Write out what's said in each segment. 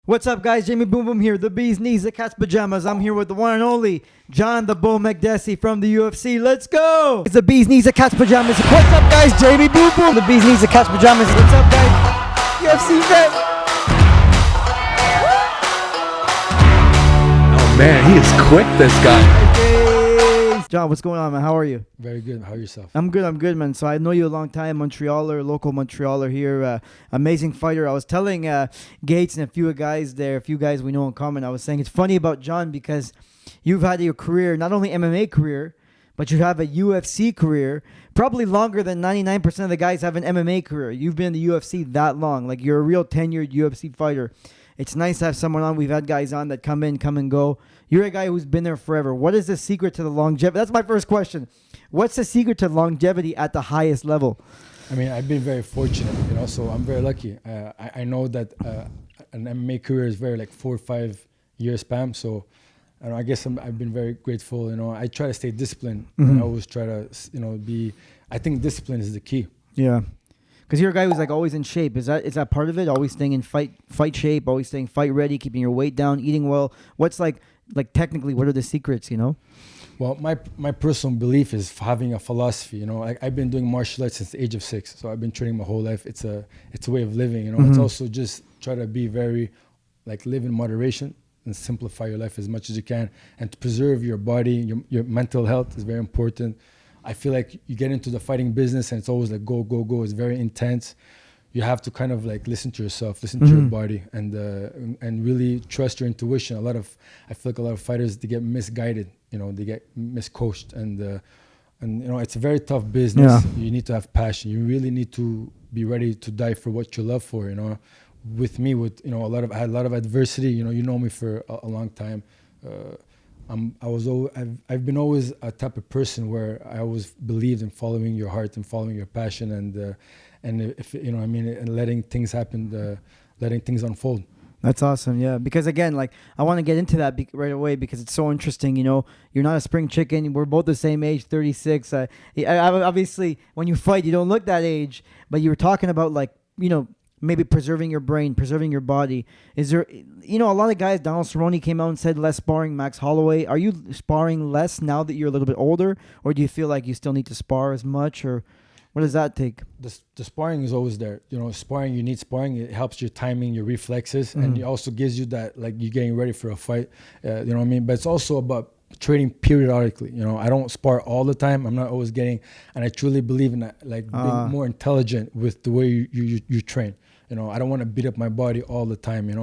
What's up, guys? Jamie Boom Boom here, the bee's knees, the cat's pajamas. I'm here with the one and only John the Bull Makdessi from the UFC. Let's go! It's the bee's knees, the cat's pajamas. What's up, guys? Jamie Boom Boom, the bee's knees, the cat's pajamas. What's up, guys? UFC vet. Oh man, he is quick, this guy. John, what's going on, man? How are you? Very good. How are yourself? I'm good, man. So I know you a long time, Montrealer, local Montrealer here, amazing fighter. I was telling Gates and a few guys we know in common, I was saying it's funny about John because you've had your career, not only MMA career, but you have a UFC career, probably longer than 99% of the guys have an MMA career. You've been in the UFC that long. Like, you're a real tenured UFC fighter. It's nice to have someone on. We've had guys on that come and go. You're a guy who's been there forever. What is the secret to the longevity? That's my first question. What's the secret to longevity at the highest level? I mean, I've been very fortunate, so I'm very lucky. I know that an MMA career is very 4 or 5 year span. So I guess I've been very grateful. I try to stay disciplined. And I always try to, I think discipline is the key. Yeah. Because you're a guy who's always in shape. Is that part of it? Always staying in fight shape, always staying fight ready, keeping your weight down, eating well. What's technically, what are the secrets, Well, my personal belief is having a philosophy. I've been doing martial arts since the age of 6, so I've been training my whole life. It's a way of living. It's also just try to be very live in moderation and simplify your life as much as you can, and to preserve your body, your mental health is very important. I feel like you get into the fighting business and it's always go, go, go. It's very intense. You have to kind of listen to yourself, listen to your body, and really trust your intuition. I feel like a lot of fighters, they get misguided. They get miscoached, and it's a very tough business. Yeah. You need to have passion. You really need to be ready to die for what you love for. With me, I had a lot of adversity. You know me for a long time. I've been always a type of person where I always believed in following your heart and following your passion, and if and letting things happen, letting things unfold. That's awesome, yeah. Because again, I want to get into that right away because it's so interesting. You're not a spring chicken. We're both the same age, 36. Obviously, when you fight, you don't look that age. But you were talking about maybe preserving your brain, preserving your body. Is there, a lot of guys, Donald Cerrone came out and said less sparring, Max Holloway. Are you sparring less now that you're a little bit older? Or do you feel like you still need to spar as much? Or what does that take? The sparring is always there. Sparring, you need sparring. It helps your timing, your reflexes, and it also gives you that, you're getting ready for a fight. You know what I mean? But it's also about training periodically. I don't spar all the time. I'm not always getting, and I truly believe in that, being more intelligent with the way you train. I don't want to beat up my body all the time.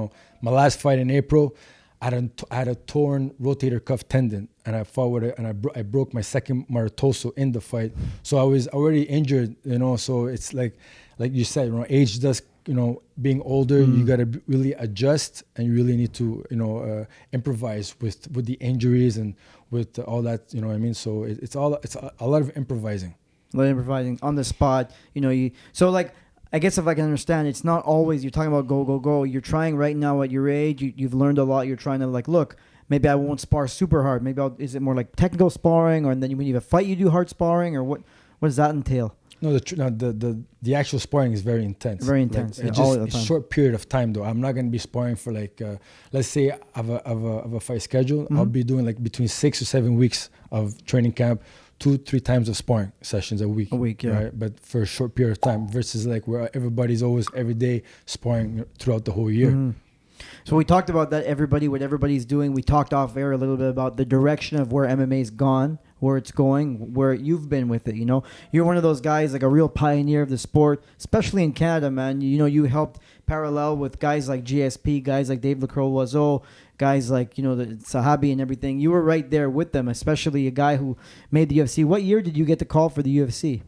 My last fight in April, I had a torn rotator cuff tendon, and I fought with it, and I broke my second metatarsal in the fight. So I was already injured. So it's like you said, age does. Being older, you got to really adjust, and you really need to improvise with the injuries and with all that. You know what I mean? So it's a lot of improvising. A lot of improvising on the spot. I guess if I can understand, it's not always you're talking about go, go, go. You're trying right now at your age. You've learned a lot. You're trying to look, maybe I won't spar super hard. Maybe is it more technical sparring, or and then when you have a fight, you do hard sparring, or what does that entail? No, the actual sparring is very intense. Very intense. It's just a short period of time, though. I'm not going to be sparring for let's say I have a fight schedule. I'll be doing between 6 or 7 weeks of training camp. 2-3 times of sparring sessions a week. Yeah. Right? But for a short period of time versus where everybody's always every day sparring throughout the whole year. So we talked about that, what everybody's doing. We talked off air a little bit about the direction of where MMA's gone, where it's going, where you've been with it. You're one of those guys, a real pioneer of the sport, especially in Canada, man. You helped parallel with guys like GSP, guys like Dave Lacroix-Loiseau, guys like, the Sahabi and everything. You were right there with them, especially a guy who made the UFC. What year did you get the call for the UFC?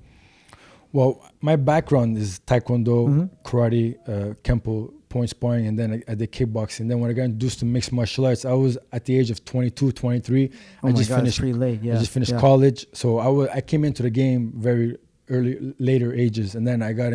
Well, my background is Taekwondo, karate, Kempo, point sparring, and then I did kickboxing. Then when I got introduced to mixed martial arts, I was at the age of 22, 23. I just finished pretty late. Yeah. I just finished college. So I came into the game very later ages, and then I got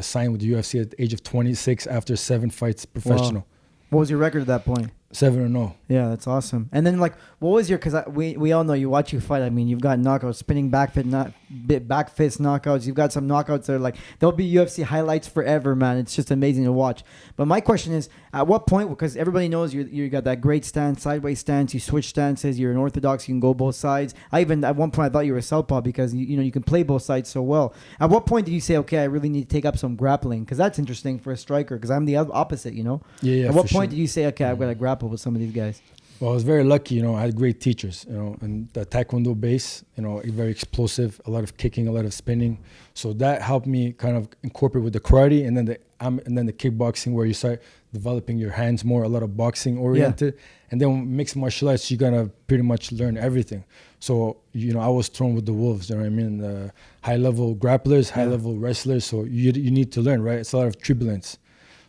signed with the UFC at the age of 26 after 7 fights professional. Wow. What was your record at that point? 7-0. Yeah, that's awesome. And then what was your? Because we all know you watch you fight. I mean, you've got knockouts, spinning back fist knockouts. You've got some knockouts that are they'll be UFC highlights forever, man. It's just amazing to watch. But my question is, At what point, because everybody knows you got that great stance, sideways stance, you switch stances, you're an orthodox, you can go both sides. I even, at one point, I thought you were a southpaw because, you can play both sides so well. At what point did you say, okay, I really need to take up some grappling? Because that's interesting for a striker, because I'm the opposite, Yeah, At what point did you say, okay, I've got to grapple with some of these guys? Well, I was very lucky, I had great teachers, and the Taekwondo base, very explosive, a lot of kicking, a lot of spinning. So that helped me kind of incorporate with the karate and then the kickboxing, where you start developing your hands more, a lot of boxing oriented. Yeah. And then mixed martial arts, you're gonna pretty much learn everything. So, I was thrown with the wolves, you know what I mean? The high level grapplers, high level wrestlers. So you need to learn, right? It's a lot of turbulence.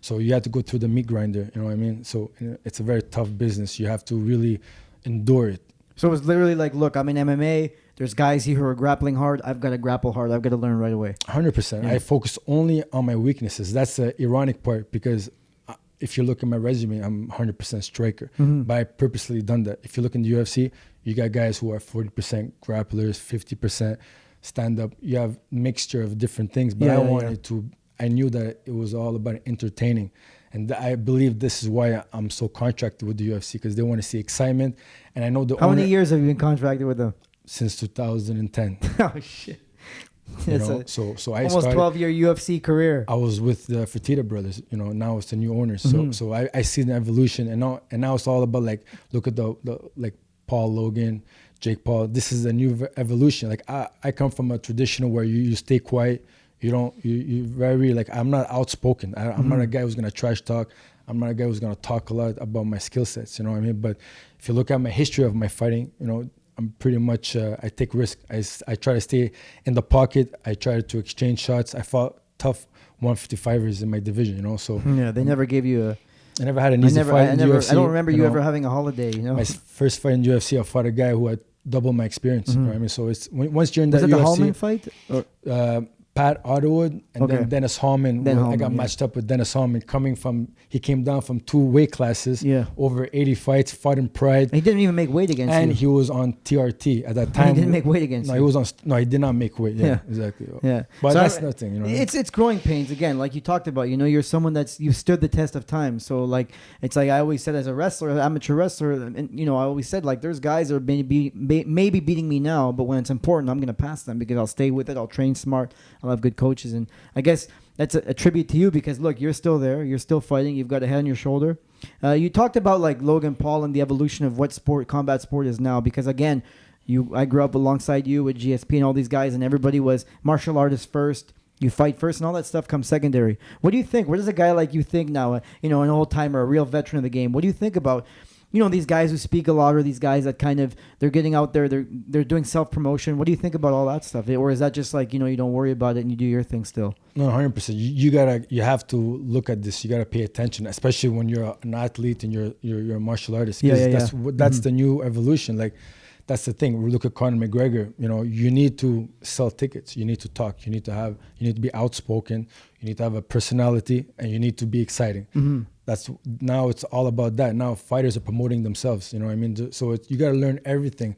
So you have to go through the meat grinder, you know what I mean? So it's a very tough business. You have to really endure it. So it was literally like, look, I'm in MMA. There's guys here who are grappling hard. I've got to grapple hard. I've got to learn right away. 100%. Yeah. I focus only on my weaknesses. That's the ironic part, because if you look at my resume, I'm 100% striker. Mm-hmm. But I purposely done that. If you look in the UFC, you got guys who are 40% grapplers, 50% stand-up. You have mixture of different things. But I knew that it was all about entertaining. And I believe this is why I'm so contracted with the UFC, because they want to see excitement. And I know the How many years have you been contracted with them? Since 2010. Oh, shit. So I almost started, 12-year UFC career. I was with the Fertitta brothers, now it's the new owners. Mm-hmm. So I see the evolution, and now it's all about, like, look at the like Paul Logan, Jake Paul. This is a new evolution. Like I come from a traditional where you stay quiet. You very, like, I'm not outspoken. I'm not a guy who's gonna trash talk. I'm not a guy who's gonna talk a lot about my skill sets. You know what I mean? But if you look at my history of my fighting, I'm pretty much, I take risks. I try to stay in the pocket. I try to exchange shots. I fought tough 155ers in my division, so. Yeah, they never gave you I never had an easy fight in UFC. I don't remember you ever having a holiday, My first fight in UFC, I fought a guy who had double my experience. You know what I mean? So it's, once you're in that UFC. Was it the Hallman fight? Or? Pat Otterwood and then Dennis Hallman. I got matched up with Dennis Hallman he came down from 2 weight classes, over 80 fights, fought in Pride. He didn't even make weight against you. And he was on TRT at that time. He didn't make weight against you. He did not make weight. Yeah. Exactly. Yeah. But so that's nothing, It's growing pains again, like you talked about. You're someone you've stood the test of time. So like, it's like I always said, as a wrestler, amateur wrestler, and I always said, like, there's guys that are maybe beating me now, but when it's important, I'm gonna pass them because I'll stay with it. I'll train smart. I'll have good coaches, and I guess that's a tribute to you, because look, you're still there, you're still fighting, you've got a head on your shoulder. You talked about, like, Logan Paul and the evolution of what combat sport is now, because again, I grew up alongside you with GSP and all these guys, and everybody was martial artists first, you fight first, and all that stuff comes secondary. What do you think? What does a guy like you think now, an old timer, a real veteran of the game? What do you think about these guys who speak a lot, or these guys that kind of, they're getting out there, they're doing self-promotion? What do you think about all that stuff? Or is that just like, you don't worry about it and you do your thing still? No, 100%. You have to look at this. You gotta pay attention, especially when you're an athlete and you're a martial artist. That's the new evolution. Like, that's the thing. We look at Conor McGregor. You need to sell tickets. You need to talk. You need to be outspoken. You need to have a personality, and you need to be exciting. Mm-hmm. Now it's all about that. Now fighters are promoting themselves. You know what I mean? So you got to learn everything,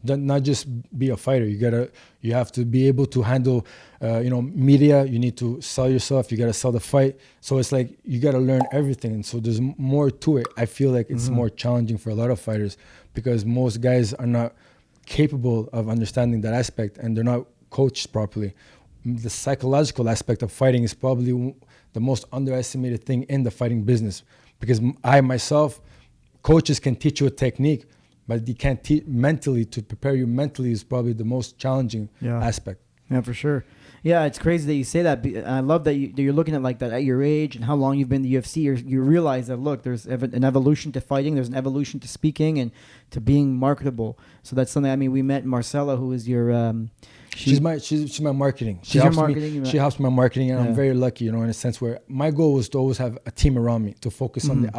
not just be a fighter. You have to be able to handle, media. You need to sell yourself. You got to sell the fight. So it's like you got to learn everything. And so there's more to it. I feel like it's more challenging for a lot of fighters, because most guys are not capable of understanding that aspect, and they're not coached properly. The psychological aspect of fighting is probably the most underestimated thing in the fighting business, because coaches can teach you a technique, but they can't mentally. To prepare you mentally is probably the most challenging aspect. Yeah, for sure. Yeah, it's crazy that you say that. I love that you're looking at like that at your age and how long you've been in the UFC. You realize that, look, there's an evolution to fighting. There's an evolution to speaking and to being marketable. So that's something. We met Marcella, who is your... She's my marketing. She helps me my marketing, and I'm very lucky, in a sense where my goal was to always have a team around me to focus on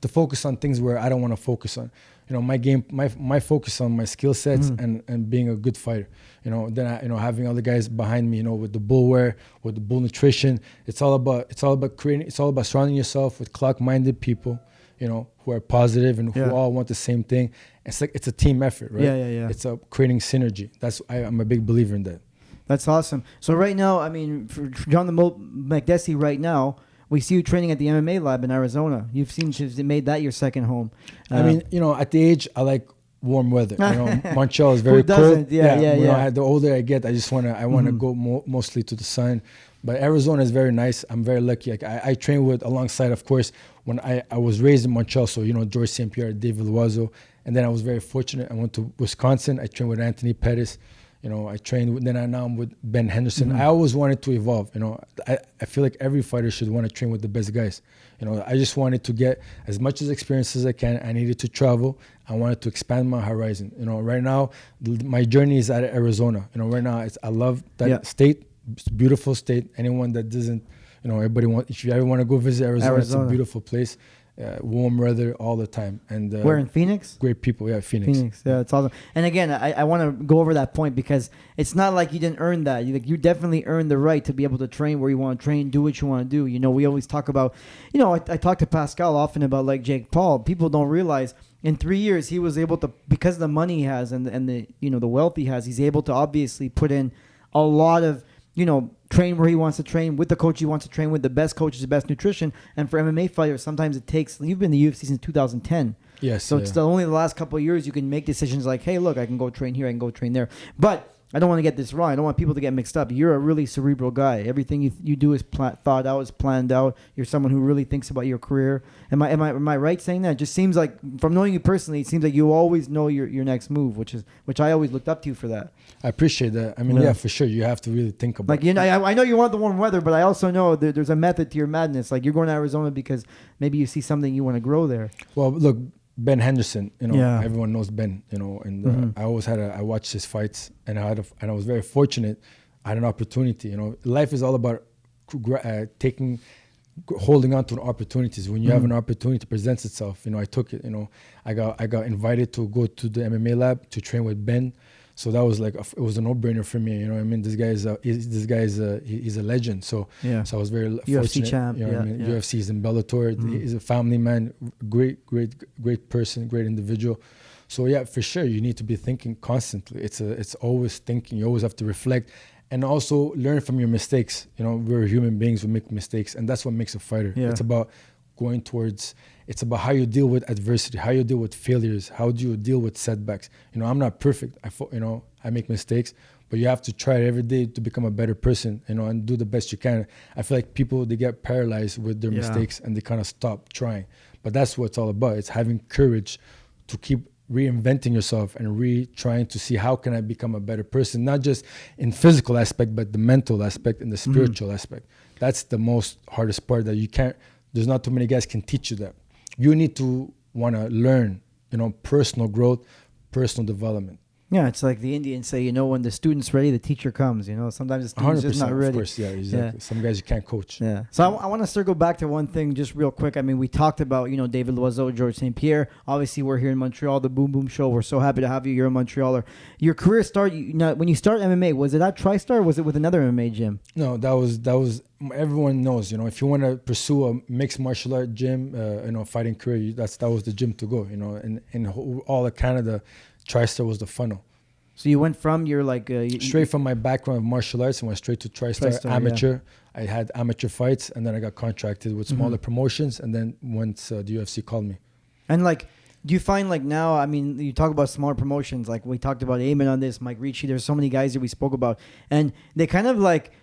to focus on things where I don't want to focus on. My focus on my skill sets and being a good fighter. Then having other guys behind me, with the bullwear, with the bull nutrition. It's all about surrounding yourself with clock-minded people, who are positive and who all want the same thing. It's like it's a team effort, right? Yeah. It's creating synergy. I'm a big believer in that. That's awesome. So right now, for John the Makdessi right now, we see you training at the MMA lab in Arizona. You've made that your second home. I mean, at the age, I like warm weather. Montreal is very cold. Yeah. The older I get, I just want to go mostly to the sun. But Arizona is very nice. I'm very lucky. Like I train alongside, of course, when I was raised in Montreal. So, George St. Pierre, David Loiseau. And then I was very fortunate. I went to Wisconsin. I trained with Anthony Pettis. I trained now I'm with Ben Henderson. I always wanted to evolve. I feel like every fighter should want to train with the best guys. I just wanted to get as much experience as I can. I needed to travel. I wanted to expand my horizon. Right now, my journey is out of Arizona. Right now, I love that state. It's a beautiful state. Anyone that doesn't, if you ever want to go visit Arizona, it's a beautiful place. Warm weather all the time. And where in Phoenix? Great people. Yeah, Phoenix. Yeah, it's awesome. And again, I want to go over that point because it's not like you didn't earn that. You definitely earned the right to be able to train where you want to train, do what you want to do. We always talk about, I talk to Pascal often about like Jake Paul. People don't realize in 3 years he was able to, because of the money he has and the the wealth he has, he's able to obviously put in a lot of train where he wants to train with the coach he wants to train with, the best coaches, the best nutrition. And for MMA fighters, sometimes it takes. You've been in the UFC since 2010. Yes. So it's only the last couple of years you can make decisions like, hey, look, I can go train here, I can go train there. But I don't want to get this wrong. I don't want people to get mixed up. You're a really cerebral guy. Everything you do is thought out, is planned out. You're someone who really thinks about your career. Am I right saying that? It just seems like, from knowing you personally, it seems like you always know your next move, which I always looked up to you for that. I appreciate that. I mean, yeah, for sure. You have to really think about it. I know you want the warm weather, but I also know there's a method to your madness. Like, you're going to Arizona because maybe you see something you want to grow there. Well, look, Ben Henderson, everyone knows Ben, and I always I watched his fights, and I was very fortunate. I had an opportunity. Life is all about holding on to opportunities. When you have an opportunity presents itself, I took it. I got invited to go to the MMA lab to train with Ben. So that was it was a no-brainer for me. I mean, this guy he's a legend. So I was very UFC fortunate. Champ, UFC, he's in Bellator. He's a family man, great person, great individual. So yeah, for sure, you need to be thinking constantly. It's always thinking. You always have to reflect, and also learn from your mistakes. We're human beings. We make mistakes, and that's what makes a fighter. Yeah. It's about going towards. It's about how you deal with adversity, how you deal with failures, how do you deal with setbacks. I'm not perfect. I make mistakes, but you have to try every day to become a better person, and do the best you can. I feel like people, they get paralyzed with their mistakes and they kind of stop trying. But that's what it's all about. It's having courage to keep reinventing yourself and trying to see how can I become a better person, not just in physical aspect, but the mental aspect and the spiritual aspect. That's the most hardest part that there's not too many guys can teach you that. You need to want to learn, personal growth, personal development. Yeah, it's like the Indians say, when the student's ready, the teacher comes. Sometimes the student's just not ready. Of course, yeah, exactly. Yeah. Some guys you can't coach. Yeah. So I want to circle back to one thing just real quick. I mean, we talked about, David Loiseau, George St. Pierre. Obviously, we're here in Montreal, the Boom Boom Show. We're so happy to have you. You're a Montrealer. Your career started, when you start MMA, was it at TriStar or was it with another MMA gym? No, that was everyone knows, if you want to pursue a mixed martial art gym, fighting career, that was the gym to go, and in all of Canada, TriStar was the funnel. So you went from straight from my background of martial arts and went straight to TriStar amateur. Yeah. I had amateur fights, and then I got contracted with smaller promotions, and then once the UFC called me. And do you find now, I mean, you talk about smaller promotions, like we talked about Eamon on this, Mike Ricci, there's so many guys that we spoke about, and they kind of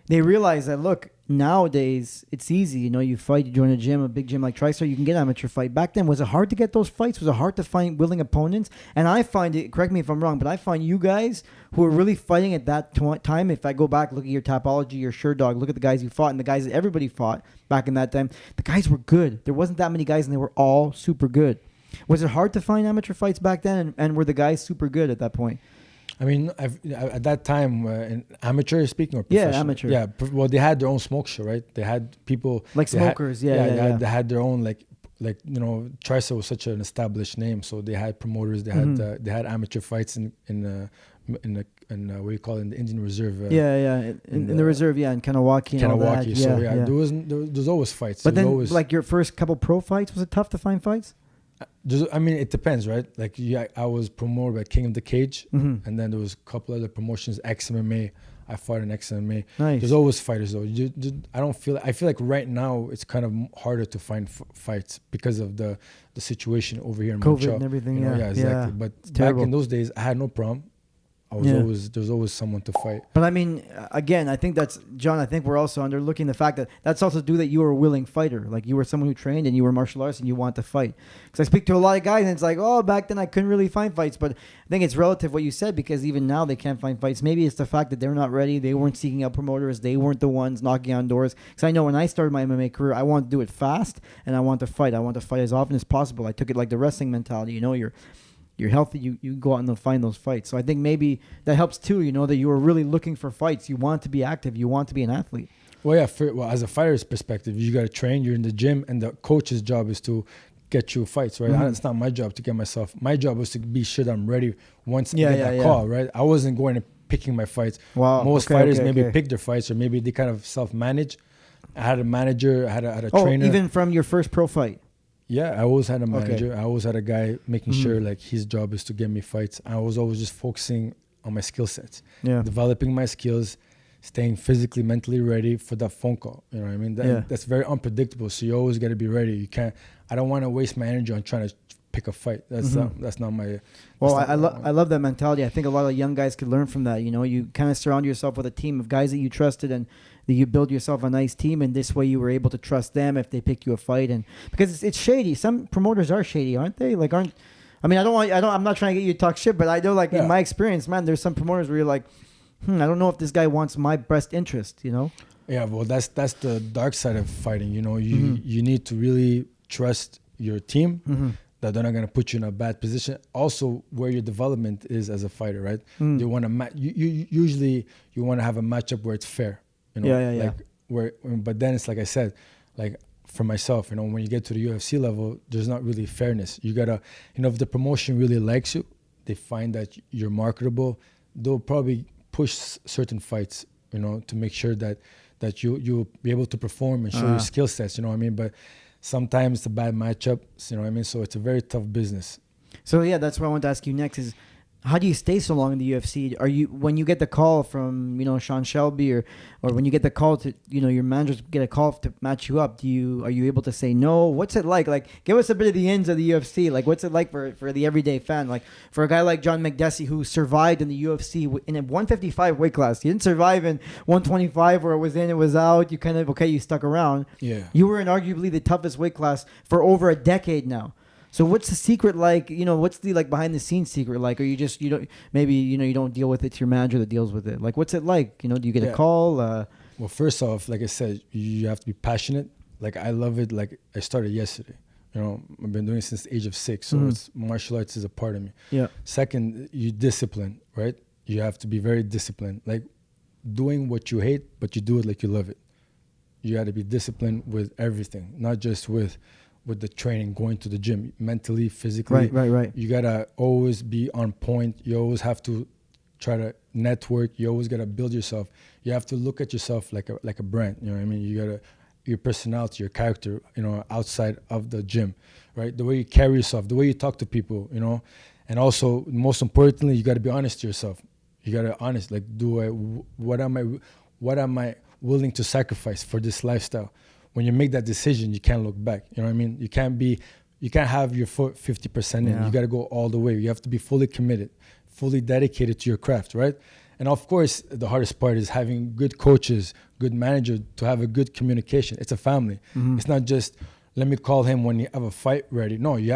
they realize that, look, nowadays it's easy, you fight, you join a gym, a big gym like TriStar, you can get amateur fight. Back then, was it hard to get those fights? Was it hard to find willing opponents? And I find it, correct me if I'm wrong, but I find you guys who are really fighting at that time, if I go back, look at your Tapology, your Sherdog, look at the guys you fought and the guys that everybody fought back in that time, the guys were good. There wasn't that many guys and they were all super good. Was it hard to find amateur fights back then, and were the guys super good at that point? I mean, at that time, in amateur speaking or professional? Yeah, amateur. Yeah, well, they had their own smoke show, right? They had people like smokers. They had their own TriStar was such an established name, so they had promoters. They had amateur fights in what do you call it, in the Indian Reserve? In the reserve, in Kanawaki. Kanawaki. So there's always fights. But then, your first couple pro fights, was it tough to find fights? I mean, it depends, right? I was promoted by King of the Cage, and then there was a couple other promotions, XMMA. I fought in XMA. Nice. There's always fighters though. I feel like right now it's kind of harder to find fights because of the situation over here in COVID Montreal. and everything. You know, yeah, exactly. But It's back terrible. in those days, I had no problem. There's always someone to fight. But I mean, again, I think that's, John, I think we're also underlooking the fact that that's also due that you were a willing fighter. Like, you were someone who trained and you were martial arts and you want to fight. Because I speak to a lot of guys and it's like, oh, back then I couldn't really find fights. But I think it's relative what you said, because even now they can't find fights. Maybe it's the fact that they're not ready. They weren't seeking out promoters. They weren't the ones knocking on doors. Because I know when I started my MMA career, I wanted to do it fast and I want to fight. I want to fight as often as possible. I took it like the wrestling mentality. You know, you're healthy, you go out and find those fights. So I think maybe that helps too, you know, that you were really looking for fights. You want to be active. You want to be an athlete. Well, yeah, as a fighter's perspective, you got to train. You're in the gym, and the coach's job is to get you fights, right? Mm-hmm. It's not my job to get myself. My job was to be sure that I'm ready once I get that call, right? I wasn't going and picking my fights. Wow. Most fighters pick their fights, or maybe they kind of self-manage. I had a manager, I had a trainer. Even from your first pro fight? Yeah, I always had a manager. I always had a guy making sure like his job is to get me fights. I was always just focusing on my skill sets, developing my skills, staying physically, mentally ready for that phone call. You know what I mean? That's very unpredictable. So you always got to be ready. You can't. I don't want to waste my energy on trying to pick a fight. That's not my. Well, I love that mentality. I think a lot of young guys could learn from that. You know, you kind of surround yourself with a team of guys that you trusted, and that you build yourself a nice team. And this way, you were able to trust them if they pick you a fight. And because it's shady, some promoters are shady, aren't they? Like, I'm not trying to get you to talk shit, but I know, like, in my experience, man, there's some promoters where you're like, I don't know if this guy wants my best interest. You know? Yeah. Well, that's the dark side of fighting. You know, you need to really trust your team. That they're not going to put you in a bad position. Also, where your development is as a fighter, right? You want to usually you want to have a matchup where it's fair. You know, but then it's like I said, like for myself, you know, when you get to the UFC level, there's not really fairness. You gotta, you know, if the promotion really likes you, they find that you're marketable, they'll probably push certain fights, you know, to make sure that you'll be able to perform and show your skill sets. You know what I mean? But sometimes it's a bad matchup, you know what I mean? So it's a very tough business. So yeah, that's what I want to ask you next is, how do you stay so long in the UFC? Are you, when you get the call from, you know, Sean Shelby, or when you get the call to, you know, your managers get a call to match you up, are you able to say no? What's it like? Like, give us a bit of the ins of the UFC. Like, what's it like for the everyday fan? Like, for a guy like John Makdessi, who survived in the UFC in a 155 weight class. He didn't survive in 125 where it was in, it was out. You kind of, you stuck around. Yeah. You were in arguably the toughest weight class for over a decade now. So what's the secret like? You know, what's the like behind the scenes secret like? Or you just, you don't, maybe, you know, you don't deal with it, it's your manager that deals with it. Like, what's it like? You know, do you get a call? Well, first off, like I said, you have to be passionate. Like, I love it. Like, I started yesterday. You know, I've been doing it since the age of 6. So it's, martial arts is a part of me. Yeah. Second, you discipline, right? You have to be very disciplined. Like, doing what you hate, but you do it like you love it. You got to be disciplined with everything, not just with the training, going to the gym, mentally, physically. Right. You gotta always be on point. You always have to try to network. You always gotta build yourself. You have to look at yourself like a brand. You know what I mean? You gotta, your personality, your character, you know, outside of the gym, right? The way you carry yourself, the way you talk to people, you know, and also most importantly, you gotta be honest to yourself. You gotta honest, like, what am I willing to sacrifice for this lifestyle? When you make that decision, you can't look back. You know what I mean? You can't have your foot 50% in. You got to go all the way. You have to be fully committed, fully dedicated to your craft, right? And of course, the hardest part is having good coaches, good manager, to have a good communication. It's a family. It's not just, let me call him when you have a fight ready. No, you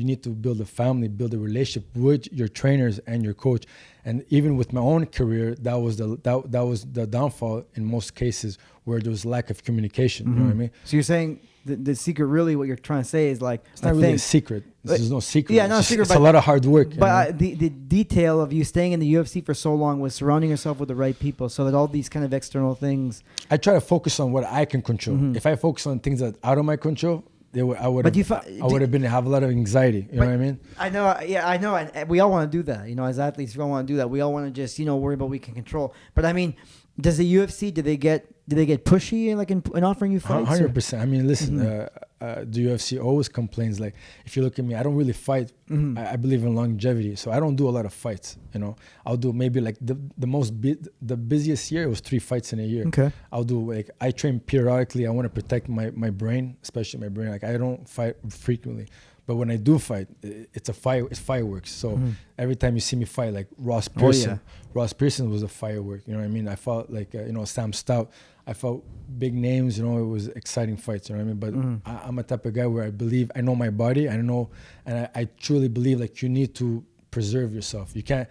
need to build a family, build a relationship with your trainers and your coach. And even with my own career, that was the downfall in most cases, where there was lack of communication. You know what I mean? So you're saying the secret, really, what you're trying to say is, like, it's not really a secret. There's no secret. Yeah, no secret. It's a lot of hard work. But the detail of you staying in the UFC for so long was surrounding yourself with the right people, so that all these kind of external things. I try to focus on what I can control. If I focus on things that are out of my control, I would have a lot of anxiety. You know what I mean? I know. Yeah, I know. And we all want to do that. You know, as athletes, we all want to do that. We all want to just, you know, worry about what we can control. But I mean, does the UFC, do they get did they get pushy like in offering you fights? 100%. I mean, listen, the UFC always complains, like, if you look at me, I don't really fight. I believe in longevity, so I don't do a lot of fights. You know, I'll do maybe like the busiest year was 3 fights in a year. Okay. I'll do like, I train periodically. I want to protect my brain, especially my brain. Like, I don't fight frequently, but when I do fight, it's fireworks. So every time you see me fight, like Ross Pearson, Ross Pearson was a firework. You know what I mean? I fought like Sam Stout. I fought big names. You know, it was exciting fights. You know what I mean? But I'm a type of guy where I know my body. I truly believe like you need to preserve yourself. You can't.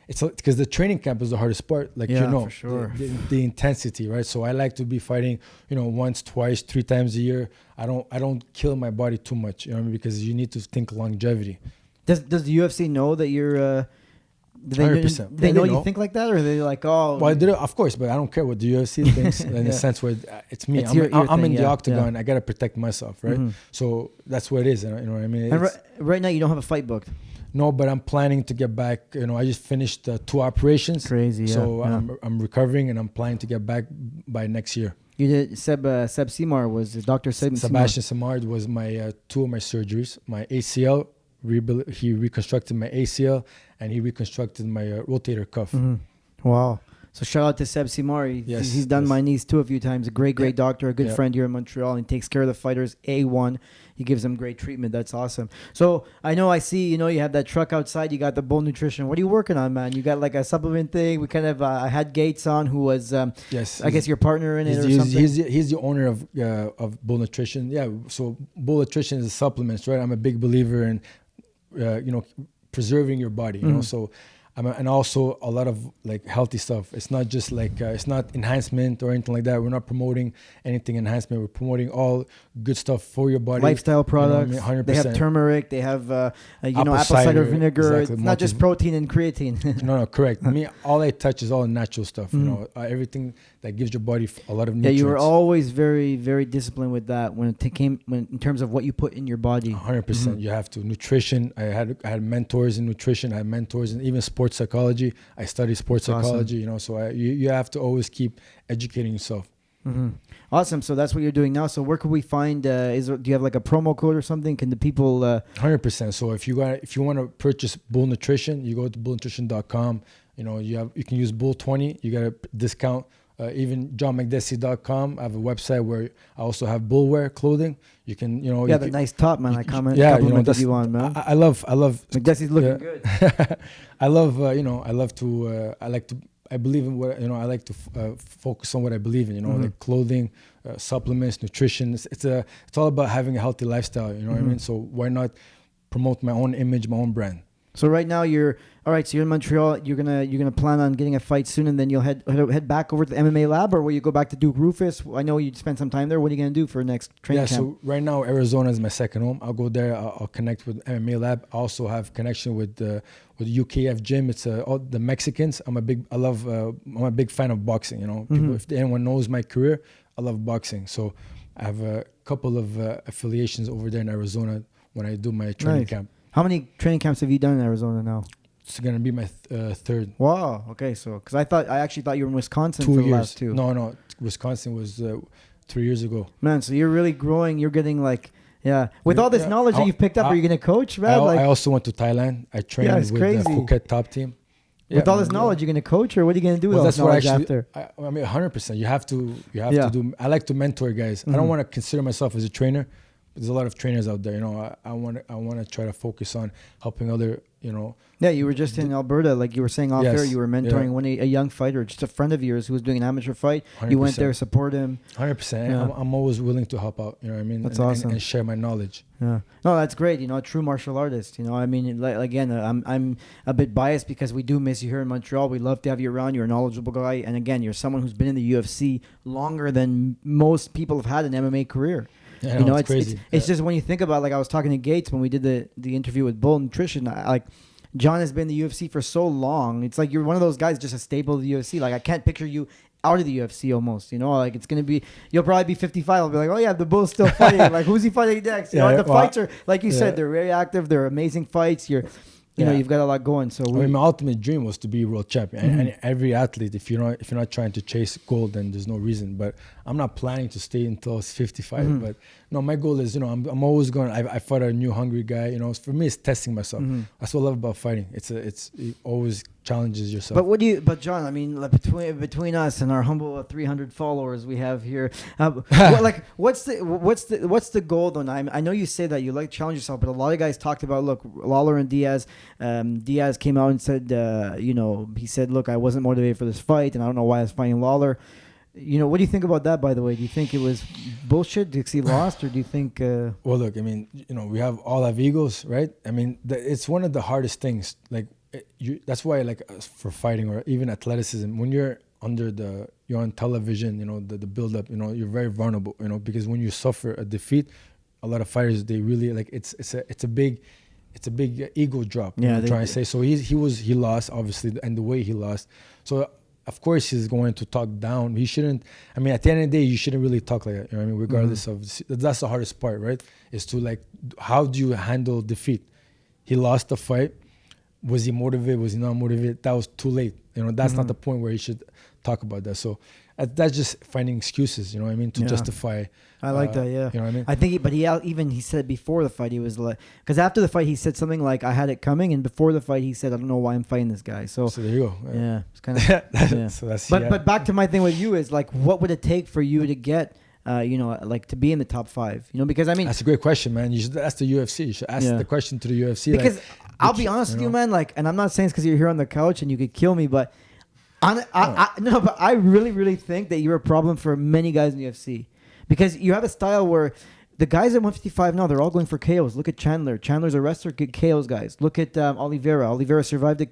It's because the training camp is the hardest part. Like, for sure. the intensity, right? So I like to be fighting, once, twice, 3 times a year. I don't kill my body too much, you know what I mean? Because you need to think longevity. Does the UFC know that you're? 100%. They know you think like that, or are they like, oh? Well, of course, but I don't care what the UFC thinks in the sense where it's me. I'm in the octagon. I gotta protect myself, right? So that's what it is. You know what I mean? And right now, you don't have a fight booked. No, but I'm planning to get back. I just finished 2 operations. Crazy, yeah. So I'm recovering, and I'm planning to get back by next year. You did Seb Seymour was Dr. Sebastian Simard was my 2 of my surgeries. My ACL, he reconstructed my ACL, and he reconstructed my rotator cuff. Wow. So shout out to Seb Seymour. He's done my knees too a few times. A great doctor, a good friend here in Montreal, and takes care of the fighters A1. He gives them great treatment. That's awesome. So I see, you have that truck outside. You got the Bull Nutrition. What are you working on, man? You got like a supplement thing. We kind of I had Gates on, who was I guess your partner in it or something. He's the owner of Bull Nutrition. Yeah. So Bull Nutrition is a supplements, right? I'm a big believer in preserving your body. So. And also a lot of like healthy stuff. It's not just like it's not enhancement or anything like that. We're not promoting anything enhancement. We're promoting all good stuff for your body. Lifestyle products. 100%. They have turmeric. They have apple cider vinegar. Exactly. It's not just protein and creatine. No, correct. Me, all I touch is all natural stuff. Everything that gives your body a lot of nutrients. Yeah, you were always very, very disciplined with that when in terms of what you put in your body. 100%. You have to. Nutrition. I had mentors in nutrition. I had mentors in even sports psychology. I studied sports psychology. So you have to always keep educating yourself. Awesome. So that's what you're doing now. So where could we find? Do you have like a promo code or something? Can the people? 100%. So if you want to purchase Bull Nutrition, you go to bullnutrition.com. You can use Bull 20. You get a discount. Even johnmakdessi.com. I have a website where I also have bullwear clothing. You can, the nice top, man. I complimented you on, man. I love. Makdessi's looking good. I believe in what, I like to focus on what I believe in, like clothing, supplements, nutrition. It's all about having a healthy lifestyle, you know what I mean? So why not promote my own image, my own brand? So right now you're in Montreal. You're gonna plan on getting a fight soon, and then you'll head back over to the MMA lab, or will you go back to Duke Rufus? I know you spent some time there. What are you gonna do for next training camp? So right now Arizona is my second home. I'll go there. I'll connect with MMA lab. I also have connection with UKF gym. It's all the Mexicans. I'm a big fan of boxing. People, if anyone knows my career, I love boxing. So I have a couple of affiliations over there in Arizona when I do my training camp. How many training camps have you done in Arizona now? It's going to be my 3rd. Wow. Okay. So, because I actually thought you were in Wisconsin 2 for years. the last 2. No. Wisconsin was 3 years ago. Man, so you're really growing. You're getting like, with all this knowledge that you've picked up, are you going to coach, man? I also went to Thailand. I trained with the Phuket top team. With all this knowledge, you're going to coach, or what are you going to do with all this knowledge after? I mean, 100%. You have to do. I like to mentor guys. I don't want to consider myself as a trainer. There's a lot of trainers out there, I want to try to focus on helping other, Yeah, you were just in Alberta, like you were saying off there. You were mentoring a young fighter, just a friend of yours who was doing an amateur fight. 100%. You went there, support him. 100%. Yeah. I'm always willing to help out. You know what I mean? That's awesome. And share my knowledge. Yeah. No, that's great. A true martial artist. I mean, again, I'm a bit biased because we do miss you here in Montreal. We love to have you around. You're a knowledgeable guy, and again, you're someone who's been in the UFC longer than most people have had an MMA career. Yeah, it's crazy. It's just when you think about, like I was talking to Gates when we did the interview with Bull Nutrition, John has been in the UFC for so long. It's like you're one of those guys, just a staple of the UFC. Like I can't picture you out of the UFC almost. Like it's gonna be, you'll probably be 55. I'll be like, oh yeah, the Bull's still fighting. Like who's he fighting next? The fights are, like you said, they're very active. They're amazing fights. you know, you've got a lot going. So I mean, my ultimate dream was to be world champion. And every athlete, if you're not trying to chase gold, then there's no reason. But I'm not planning to stay until I was 55. But no, my goal is, you know, I'm always going. I fought a new hungry guy. You know, for me, it's testing myself. That's what I love about fighting. It always challenges yourself. But John, I mean, like, between us and our humble 300 followers we have here, what's the goal though? I know you say that you like to challenge yourself, but a lot of guys talked about, look, Lawler and Diaz. Diaz came out and said, you know, he said, look, I wasn't motivated for this fight, and I don't know why I was fighting Lawler. You know, what do you think about that, by the way? Do you think it was bullshit because he lost, or do you think... Well, look, I mean, you know, we all have egos, right? I mean, it's one of the hardest things. Like, that's why, like, for fighting or even athleticism, when you're on television, you know, the build-up, you know, you're very vulnerable, you know, because when you suffer a defeat, a lot of fighters, they really, like, it's a big ego drop. Yeah, I'm trying to say. So he lost, obviously, and the way he lost. So of course he's going to talk down. He shouldn't. I mean, at the end of the day, you shouldn't really talk like that. You know what I mean? Regardless of, that's the hardest part, right? Is to, like, how do you handle defeat? He lost the fight. Was he motivated? Was he not motivated? That was too late. You know, that's not the point where he should talk about that. So that's just finding excuses, you know what I mean, to justify. I like that, yeah. You know what I mean? I think, he said before the fight, he was like, because after the fight, he said something like, I had it coming, and before the fight, he said, I don't know why I'm fighting this guy. So there you go. Yeah, it's kind of. So that's, but back to my thing with you is, like, what would it take for you to get, you know, like, to be in the top 5? You know, because I mean, that's a great question, man. You should ask the UFC. You should ask the question to the UFC. Because like, I'll be honest with you, man. Like, and I'm not saying it's because you're here on the couch and you could kill me, but but I really, really think that you're a problem for many guys in the UFC, because you have a style where the guys at 155 now, they're all going for KOs. Look at Chandler. Chandler's a wrestler, get KOs, guys. Look at Oliveira. Oliveira survived a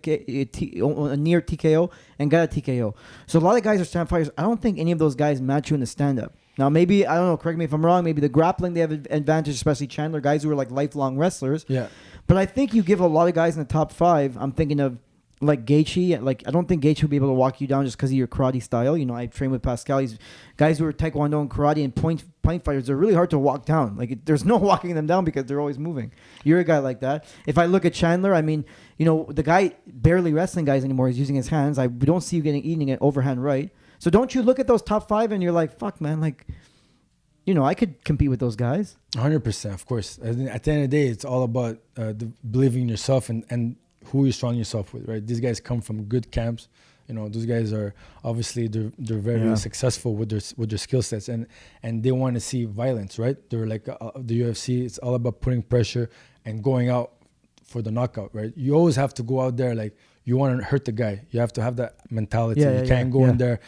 near TKO and got a TKO. So a lot of guys are stand-up fighters. I don't think any of those guys match you in the stand-up. Now, maybe, I don't know, correct me if I'm wrong, maybe the grappling, they have an advantage, especially Chandler, guys who are like lifelong wrestlers. Yeah. But I think you give a lot of guys in the top 5. I'm thinking of, like, Gaethje. Like, I don't think Gaethje will be able to walk you down just because of your karate style. You know, I train with Pascal. He's guys who are taekwondo and karate and point fighters. They're really hard to walk down. Like, there's no walking them down because they're always moving. You're a guy like that. If I look at Chandler, I mean, you know, the guy barely wrestling guys anymore. He's using his hands. We don't see you eating an overhand right. So don't you look at those top 5 and you're like, fuck, man, like, you know, I could compete with those guys. 100%, of course. At the end of the day, it's all about believing in yourself and who you surround yourself with, right? These guys come from good camps. You know, those guys are obviously they're very successful with their skill sets, and they want to see violence, right? They're like the UFC. It's all about putting pressure and going out for the knockout, right? You always have to go out there like you want to hurt the guy. You have to have that mentality. You can't go in there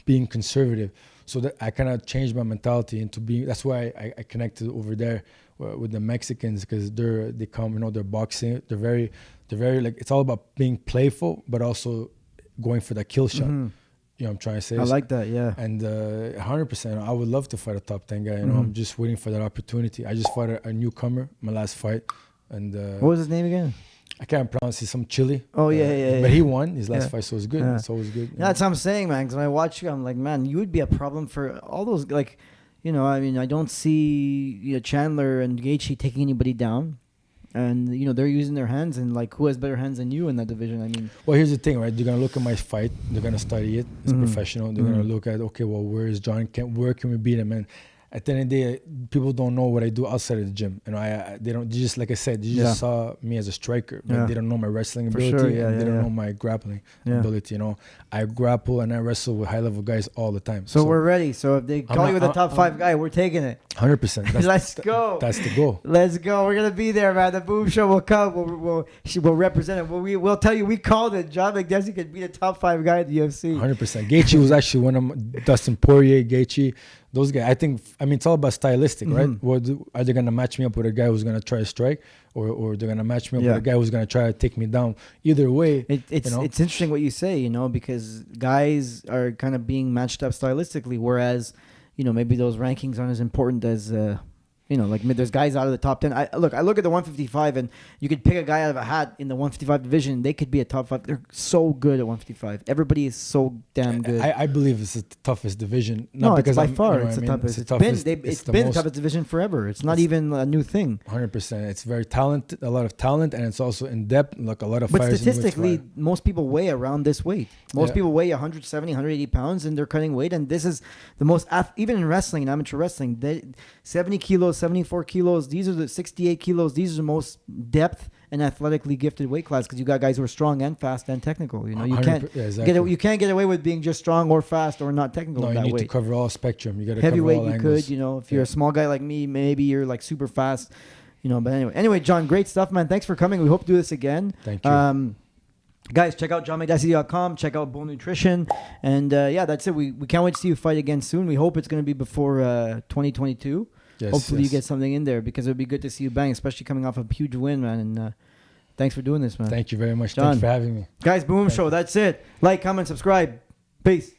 being conservative. So that I kind of changed my mentality into being. That's why I connected over there with the Mexicans, because they come, you know, they're boxing. They're very like, it's all about being playful, but also going for that kill shot. You know what I'm trying to say? I like that, yeah. And 100%, I would love to fight a top 10 guy. You know, I'm just waiting for that opportunity. I just fought a newcomer, my last fight, and what was his name again? I can't pronounce it. Some Chile. Oh yeah. But he won his last fight, so it's good. It's always good. Yeah, that's what I'm saying, man. Because when I watch you, I'm like, man, you would be a problem for all those. Like, you know, I mean, I don't see, you know, Chandler and Gaethje taking anybody down, and you know, they're using their hands, and like, who has better hands than you in that division? I mean, well, here's the thing, right? They're gonna look at my fight. They're gonna study it. It's professional. They're gonna look at, okay, well, where is John? Where can we beat him? And at the end of the day, people don't know what I do outside of the gym. You know, they don't. Just like I said, they just saw me as a striker, but they don't know my wrestling ability, and they don't know my grappling ability. You know, I grapple and I wrestle with high level guys all the time. So we're ready. So if they call you the top 5 guy, we're taking it. 100%. Let's go. That's the goal. Let's go. We're gonna be there, man. The Boom Show will come. We'll represent it. We'll tell you we called it. John Makdessi could be the top 5 guy at the UFC. 100%. Gaethje was actually one of Dustin Poirier, Gaethje. Those guys, I mean, it's all about stylistic, right? Are they going to match me up with a guy who's going to try to strike, or they're going to match me up with a guy who's going to try to take me down? Either way, it's interesting what you say, you know, because guys are kind of being matched up stylistically, whereas, you know, maybe those rankings aren't as important as, you You know, like there's guys out of the top 10. I look at the 155, and you could pick a guy out of a hat in the 155 division. They could be a top 5. They're so good at 155. Everybody is so damn good. I believe it's the toughest division. No, because it's by far it's the toughest. It's been the toughest division forever. It's not even a new thing. 100%. It's very talented, a lot of talent, and it's also in depth. Like a lot of. But statistically, most people weigh around this weight. Most people weigh 170, 180 pounds, and they're cutting weight. And this is the most. Even in wrestling, in amateur wrestling, 70 kilos, 74 kilos. These are the 68 kilos. These are the most depth and athletically gifted weight class because you got guys who are strong and fast and technical. You know, you can't you can't get away with being just strong or fast or not technical. No, you need to cover all spectrum. You got to heavyweight. Cover all you angles. could, you know, if you're a small guy like me, maybe you're like super fast. You know, but anyway, John, great stuff, man. Thanks for coming. We hope to do this again. Thank you. Guys, check out johnmakdessi.com. Check out Bull Nutrition. And yeah, that's it. We can't wait to see you fight again soon. We hope it's going to be before 2022. Yes, hopefully you get something in there because it would be good to see you bang, especially coming off a huge win, man. And thanks for doing this, man. Thank you very much. John. Thanks for having me. Guys, Boom Show. That's it. Like, comment, subscribe. Peace.